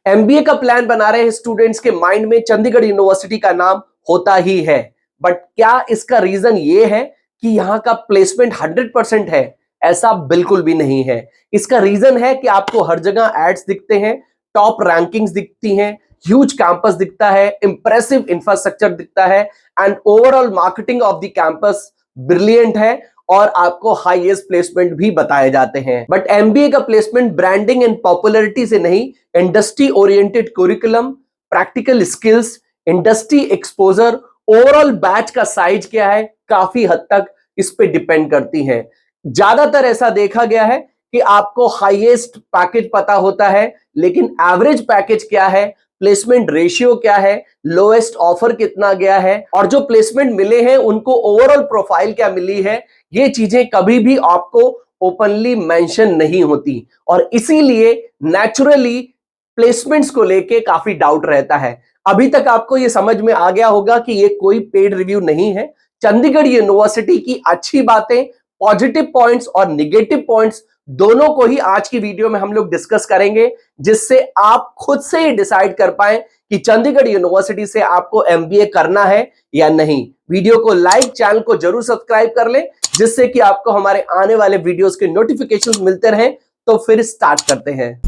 MBA का plan बना रहे स्टूडेंट्स के माइंड में चंडीगढ़ यूनिवर्सिटी का नाम होता ही है, बट क्या इसका रीजन ये है कि यहां का प्लेसमेंट 100% है? ऐसा बिल्कुल भी नहीं है। इसका रीजन है कि आपको हर जगह एड्स दिखते हैं, टॉप रैंकिंग्स दिखती हैं, ह्यूज कैंपस दिखता है, इंप्रेसिव इंफ्रास्ट्रक्चर दिखता है and overall marketing of the campus brilliant है और आपको हाईएस्ट प्लेसमेंट भी बताए जाते हैं। बट एमबीए का प्लेसमेंट ब्रांडिंग एंड पॉपुलैरिटी से नहीं, industry oriented curriculum, practical skills, industry exposure, overall batch का साइज क्या है, काफी हद तक इस पे डिपेंड करती है। ज्यादातर ऐसा देखा गया है कि आपको हाईएस्ट पैकेज पता होता है, लेकिन एवरेज पैकेज क्या है, प्लेसमेंट रेशियो क्या है, लोएस्ट ऑफर कितना गया है और जो प्लेसमेंट मिले हैं उनको ओवरऑल प्रोफाइल क्या मिली है, ये चीजें कभी भी आपको ओपनली मेंशन नहीं होती और इसीलिए नेचुरली प्लेसमेंट्स को लेके काफी डाउट रहता है। अभी तक आपको ये समझ में आ गया होगा कि ये कोई पेड रिव्यू नहीं है। चंडीगढ़ यूनिवर्सिटी की अच्छी बातें, पॉजिटिव पॉइंट्स और निगेटिव पॉइंट्स दोनों को ही आज की वीडियो में हम लोग डिस्कस करेंगे, जिससे आप खुद से ही डिसाइड कर पाए कि चंडीगढ़ यूनिवर्सिटी से आपको एमबीए करना है या नहीं। वीडियो को लाइक, चैनल को जरूर सब्सक्राइब कर ले, जिससे कि आपको हमारे आने वाले वीडियोस के नोटिफिकेशंस मिलते रहें। तो फिर स्टार्ट करते हैं।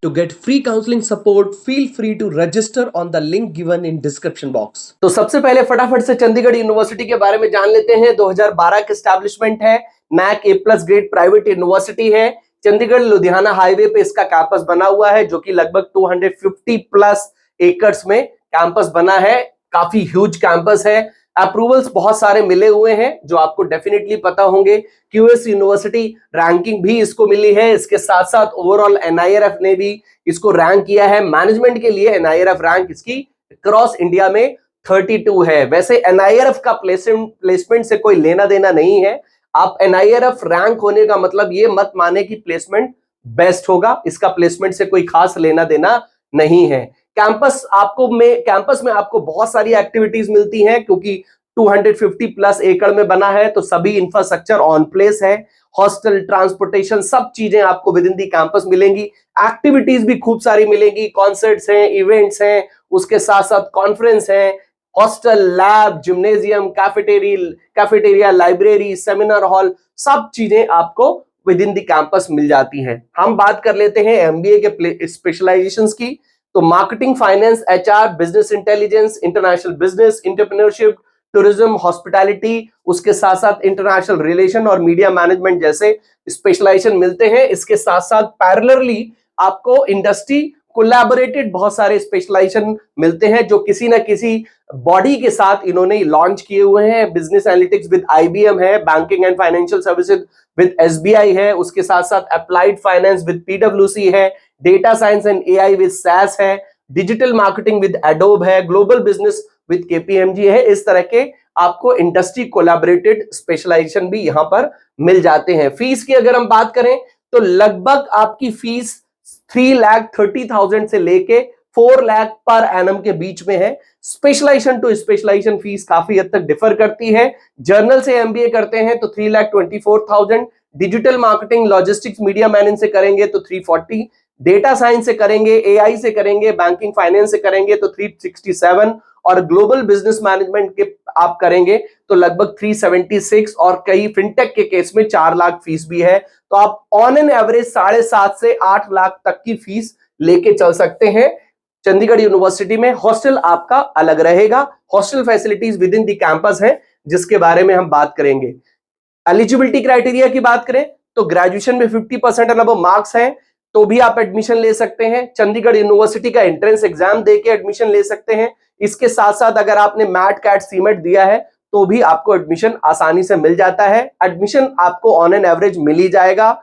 To get free counseling support, feel free to register on the link given in description box। तो सबसे पहले फटाफट से चंडीगढ़ यूनिवर्सिटी के बारे में जान लेते हैं। 2012 का एस्टैब्लिशमेंट है, NAC A+ grade private university है। चंडीगढ़ लुधियाना हाईवे पे इसका कैंपस बना हुआ है, जो कि लगभग 250+ एकर्स में कैंपस बना है। काफी ह्यूज कैंपस है। अप्रूवल्स बहुत सारे मिले हुए हैं जो आपको डेफिनेटली पता होंगे। क्यूएस यूनिवर्सिटी रैंकिंग भी इसको मिली है। इसके साथ साथ ओवरऑल एनआईआरएफ ने भी इसको रैंक किया है। मैनेजमेंट के लिए एनआईआरएफ रैंक इसकी क्रॉस इंडिया में 32 है। वैसे एनआईआरएफ का प्लेसमेंट से कोई लेना देना नहीं है। आप एनआईआरएफ रैंक होने का मतलब ये मत माने कि प्लेसमेंट बेस्ट होगा, इसका प्लेसमेंट से कोई खास लेना देना नहीं है। कैंपस में आपको बहुत सारी एक्टिविटीज मिलती हैं, क्योंकि 250+ एकड़ में बना है, तो सभी इंफ्रास्ट्रक्चर ऑन प्लेस है। हॉस्टल, ट्रांसपोर्टेशन, सब चीजें आपको विद इन दी कैंपस मिलेंगी। एक्टिविटीज भी खूब सारी मिलेंगी, कॉन्सर्ट्स हैं, इवेंट्स हैं, उसके साथ साथ कॉन्फ्रेंस हैं, hostel, lab, gymnasium, cafeteria, library, seminar hall, सब चीजें आपको विद इन दी कैंपस मिल जाती हैं। हम बात कर लेते हैं एमबीए के स्पेशलाइजेशंस की। तो marketing, finance, HR, business intelligence, international business, entrepreneurship, tourism, hospitality, उसके साथ साथ इंटरनेशनल रिलेशन और मीडिया मैनेजमेंट जैसे स्पेशलाइजेशन मिलते हैं। इसके साथ साथ पैरेलली आपको इंडस्ट्री कोलैबोरेटेड बहुत सारे स्पेशलाइजेशन मिलते हैं, जो किसी ना किसी बॉडी के साथ इन्होंने लॉन्च किए हुए हैं। बिजनेस एनालिटिक्स विद आईबीएम है, banking and financial services with SBI है, उसके साथ साथ अप्लाइड फाइनेंस विद पीडब्ल्यूसी है, data science and AI with SAS है, डिजिटल मार्केटिंग विद एडोब है, ग्लोबल बिजनेस विद केपीएमजी है। इस तरह के आपको इंडस्ट्री कोलैबोरेटेड स्पेशलाइजेशन भी यहां पर मिल जाते हैं। फीस की अगर हम बात करें तो लगभग आपकी फीस 3,30,000 से लेके 4 लाख पर एनम के बीच में है। स्पेशलाइजेशन टू स्पेशलाइजेशन फीस काफी हद तक डिफर करती है। जर्नल से एमबीए करते हैं तो 3,24,000, digital marketing, logistics, media management से करेंगे तो 340, डेटा साइंस से करेंगे, एआई से करेंगे, बैंकिंग फाइनेंस से करेंगे तो 367 और ग्लोबल बिजनेस मैनेजमेंट के आप करेंगे तो लगभग 376 और कई फिनटेक के केस में 4 लाख फीस भी है। तो आप ऑन एन एवरेज 7.5 से 8 लाख तक की फीस लेके चल सकते हैं चंडीगढ़ यूनिवर्सिटी में। हॉस्टल आपका अलग रहेगा। Hostel facilities with in the campus है, जिसके बारे में हम बात करेंगे। एलिजिबिलिटी क्राइटेरिया की बात करें तो ग्रेजुएशन में 50% अबव मार्क्स हैं तो भी आप एडमिशन ले सकते हैं। चंडीगढ़ यूनिवर्सिटी का एंट्रेंस एग्जाम देके एडमिशन ले सकते हैं। इसके साथ साथ अगर आपने मैट, कैट, सीमेट दिया है तो भी आपको एडमिशन आसानी से मिल जाता है। एडमिशन आपको ऑन एन एवरेज मिल ही जाएगा।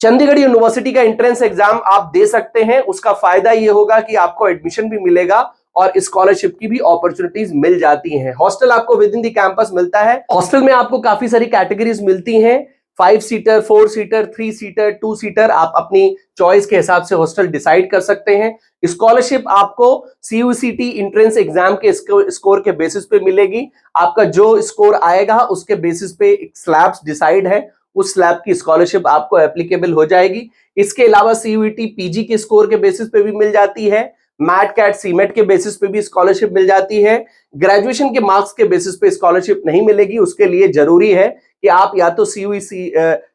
चंडीगढ़ यूनिवर्सिटी का एंट्रेंस एग्जाम आप दे सकते हैं, उसका फायदा ये होगा कि आपको एडमिशन भी मिलेगा और स्कॉलरशिप की भी अपॉर्चुनिटीज मिल जाती हैं। हॉस्टल आपको विद इन द कैंपस मिलता है। हॉस्टल में आपको काफी सारी कैटेगरीज मिलती हैं, 5 सीटर, 4 सीटर, 3 सीटर, 2 सीटर, आप अपनी चॉइस के हिसाब से हॉस्टल डिसाइड कर सकते हैं। स्कॉलरशिप आपको सीयूसीटी एंट्रेंस एग्जाम के स्कोर के बेसिस पे मिलेगी। आपका जो स्कोर आएगा उसके बेसिस पे स्लैब्स डिसाइड है, उस स्लैब की स्कॉलरशिप आपको एप्लीकेबल हो जाएगी। इसके अलावा सीयूईटी पीजी के स्कोर के बेसिस पे भी मिल जाती है, मैट कैट सीमेट के बेसिस पे भी स्कॉलरशिप मिल जाती है। ग्रेजुएशन के मार्क्स के बेसिस पे स्कॉलरशिप नहीं मिलेगी, उसके लिए जरूरी है कि आप या तो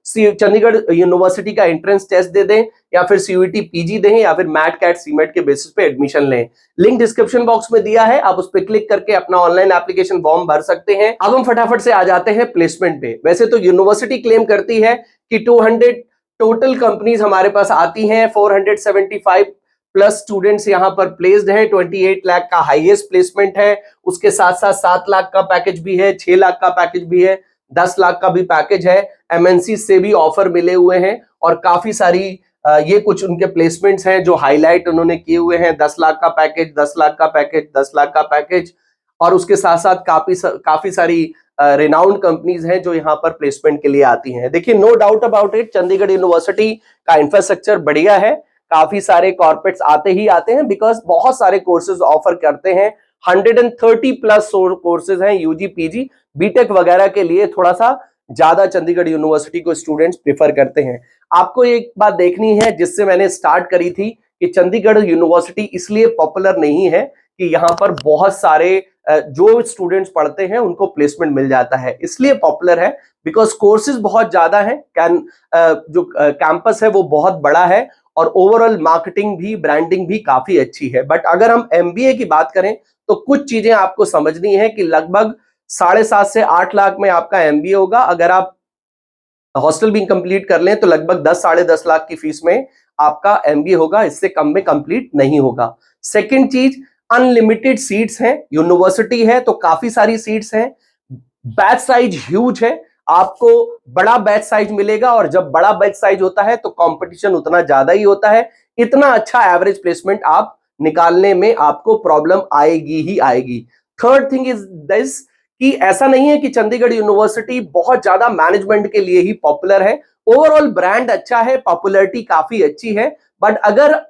चंडीगढ़ यूनिवर्सिटी का एंट्रेंस टेस्ट दे दें, या फिर सीयूईटी पीजी दें, या फिर मैट कैट सीमेट के बेसिस पे एडमिशन लें। लिंक डिस्क्रिप्शन बॉक्स में दिया है, आप उस पर क्लिक करके अपना ऑनलाइन एप्लीकेशन फॉर्म भर सकते हैं। अब हम फटाफट से आ जाते हैं प्लेसमेंट पे। वैसे तो यूनिवर्सिटी क्लेम करती है कि 200 टोटल कंपनीज हमारे पास आती हैं, 475 प्लस स्टूडेंट्स यहां पर प्लेस्ड हैं, 28 लाख का हाईएस्ट प्लेसमेंट है। उसके साथ साथ 7 लाख का पैकेज भी है, 6 लाख का पैकेज भी है, 10 लाख का भी पैकेज है। एमएनसी से भी ऑफर मिले हुए हैं और काफी सारी ये कुछ उनके प्लेसमेंट्स हैं जो हाईलाइट उन्होंने किए हुए हैं। 10 लाख का पैकेज, 10 लाख का पैकेज, 10 लाख का पैकेज, और उसके साथ साथ काफी सारी रिनाउंड कंपनीज हैं जो यहाँ पर प्लेसमेंट के लिए आती हैं। देखिए, no doubt about it, Chandigarh University का इंफ्रास्ट्रक्चर बढ़िया है। काफी सारे कॉर्पोरेट्स आते ही आते हैं, बिकॉज बहुत सारे कोर्सेज ऑफर करते हैं। 130 प्लस कोर्सेज हैं यूजी पीजी बीटेक वगैरह के लिए। थोड़ा सा ज्यादा चंडीगढ़ यूनिवर्सिटी को स्टूडेंट्स प्रेफर करते हैं। आपको एक बात देखनी है जिससे मैंने स्टार्ट करी थी, कि चंडीगढ़ यूनिवर्सिटी इसलिए पॉपुलर नहीं है कि यहाँ पर बहुत सारे जो स्टूडेंट्स पढ़ते हैं उनको प्लेसमेंट मिल जाता है। इसलिए पॉपुलर है बिकॉज कोर्सेज बहुत ज्यादा है, जो कैंपस है वो बहुत बड़ा है, और ओवरऑल मार्केटिंग भी, ब्रांडिंग भी काफी अच्छी है। बट अगर हम एमबीए की बात करें तो कुछ चीजें आपको समझनी है कि लगभग 7.5 से 8 लाख में आपका एमबीए होगा। अगर आप हॉस्टल भी कंप्लीट कर लें तो लगभग 10-10.5 लाख की फीस में आपका एमबीए होगा, इससे कम में कंप्लीट नहीं होगा। सेकंड चीज, अनलिमिटेड सीट्स हैं, यूनिवर्सिटी है तो काफी सारी सीट्स हैं। बैच साइज ह्यूज है, आपको बड़ा बैच साइज मिलेगा, और जब बड़ा बैच साइज होता है तो कंपटीशन उतना ज्यादा ही होता है। इतना अच्छा एवरेज प्लेसमेंट आप निकालने में आपको प्रॉब्लम आएगी ही आएगी। थर्ड थिंग इज दिस, कि ऐसा नहीं है कि चंडीगढ़ यूनिवर्सिटी बहुत ज्यादा मैनेजमेंट के लिए ही पॉपुलर है। ओवरऑल ब्रांड अच्छा है, पॉपुलैरिटी काफी अच्छी है। बट अगर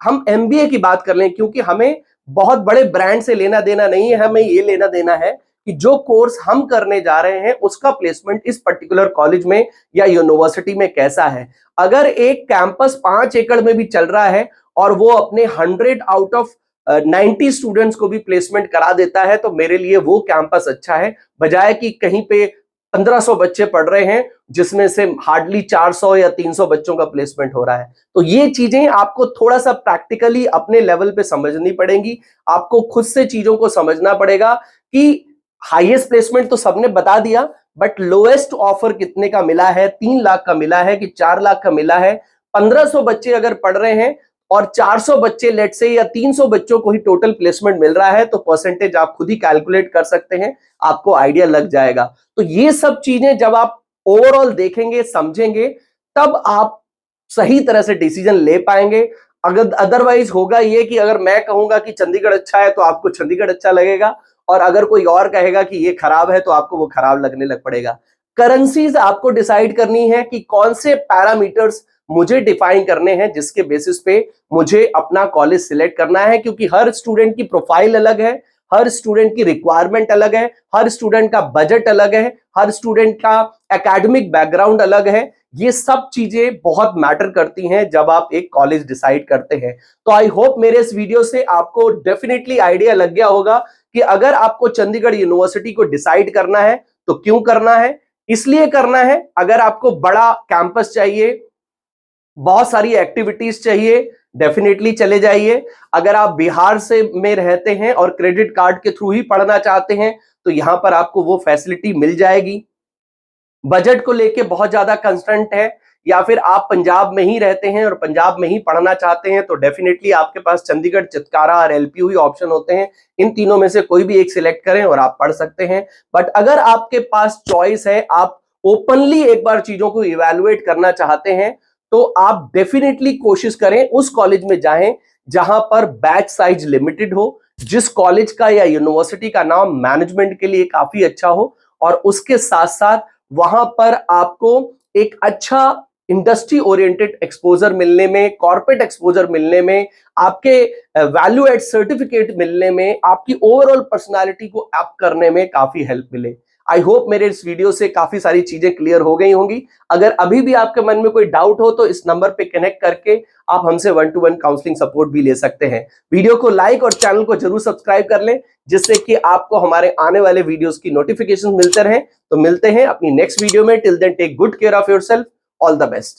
हम एमबीए की बात कर लें, क्योंकि हमें बहुत बड़े ब्रांड से लेना देना नहीं है, हमें ये लेना देना है कि जो कोर्स हम करने जा रहे हैं उसका प्लेसमेंट इस पर्टिकुलर कॉलेज में या यूनिवर्सिटी में कैसा है। अगर एक कैंपस 5 एकड़ में भी चल रहा है और वो अपने 100 आउट ऑफ 90 स्टूडेंट्स को भी प्लेसमेंट करा देता है, तो मेरे लिए वो कैंपस अच्छा है, बजाय कि कहीं पे 1500 बच्चे पढ़ रहे हैं जिसमें से हार्डली 400 या 300 बच्चों का प्लेसमेंट हो रहा है। तो ये चीजें आपको थोड़ा सा प्रैक्टिकली अपने लेवल पे समझनी पड़ेंगी। आपको खुद से चीजों को समझना पड़ेगा कि हाईएस्ट प्लेसमेंट तो सबने बता दिया, बट लोएस्ट ऑफर कितने का मिला है, 3 लाख का मिला है कि 4 लाख का मिला है। 1500 बच्चे अगर पढ़ रहे हैं और 400 बच्चे लेट से या 300 बच्चों को ही टोटल प्लेसमेंट मिल रहा है, तो परसेंटेज आप खुद ही कैलकुलेट कर सकते हैं, आपको आइडिया लग जाएगा। तो ये सब चीजें जब आप ओवरऑल देखेंगे, समझेंगे, तब आप सही तरह से डिसीजन ले पाएंगे। अगर अदरवाइज होगा ये कि अगर मैं कहूंगा कि चंडीगढ़ अच्छा है तो आपको चंडीगढ़ अच्छा लगेगा, और अगर कोई और कहेगा कि ये खराब है तो आपको वो खराब लगने लग पड़ेगा। करेंसीज आपको डिसाइड करनी है कि कौन से पैरामीटर्स मुझे डिफाइन करने हैं जिसके बेसिस पे मुझे अपना कॉलेज सिलेक्ट करना है, क्योंकि हर स्टूडेंट की प्रोफाइल अलग है, हर स्टूडेंट की रिक्वायरमेंट अलग है, हर स्टूडेंट का बजट अलग है, हर स्टूडेंट का एकेडमिक बैकग्राउंड अलग है। ये सब चीजें बहुत मैटर करती हैं जब आप एक कॉलेज डिसाइड करते हैं। तो आई होप मेरे इस वीडियो से आपको डेफिनेटली आइडिया लग गया होगा कि अगर आपको चंडीगढ़ यूनिवर्सिटी को डिसाइड करना है तो क्यों करना है। इसलिए करना है, अगर आपको बड़ा कैंपस चाहिए, बहुत सारी एक्टिविटीज चाहिए, डेफिनेटली चले जाइए। अगर आप बिहार से में रहते हैं और क्रेडिट कार्ड के थ्रू ही पढ़ना चाहते हैं तो यहां पर आपको वो फैसिलिटी मिल जाएगी। बजट को लेके बहुत ज्यादा कंस्ट्रेंट है, या फिर आप पंजाब में ही रहते हैं और पंजाब में ही पढ़ना चाहते हैं, तो डेफिनेटली आपके पास चंडीगढ़, चितकारा और एलपीयू ही ऑप्शन होते हैं। इन तीनों में से कोई भी एक सिलेक्ट करें और आप पढ़ सकते हैं। बट अगर आपके पास चॉइस है, आप ओपनली एक बार चीजों को इवैल्यूएट करना चाहते हैं, तो आप डेफिनेटली कोशिश करें उस कॉलेज में जाएं जहां पर बैच साइज लिमिटेड हो, जिस कॉलेज का या यूनिवर्सिटी का नाम मैनेजमेंट के लिए काफी अच्छा हो, और उसके साथ साथ वहां पर आपको एक अच्छा इंडस्ट्री ओरिएंटेड एक्सपोजर मिलने में, कॉर्पोरेट एक्सपोजर मिलने में, आपके वैल्यू एड सर्टिफिकेट मिलने में, आपकी ओवरऑल पर्सनालिटी को अप करने में काफी हेल्प मिले। आई होप मेरे इस वीडियो से काफी सारी चीजें क्लियर हो गई होंगी। अगर अभी भी आपके मन में कोई डाउट हो तो इस नंबर पे कनेक्ट करके आप हमसे 1-to-1 काउंसलिंग सपोर्ट भी ले सकते हैं। वीडियो को लाइक और चैनल को जरूर सब्सक्राइब कर लें, जिससे कि आपको हमारे आने वाले वीडियोस की नोटिफिकेशन मिलते रहें। तो मिलते हैं अपनी नेक्स्ट वीडियो में। Till then take good care of yourself. All the best.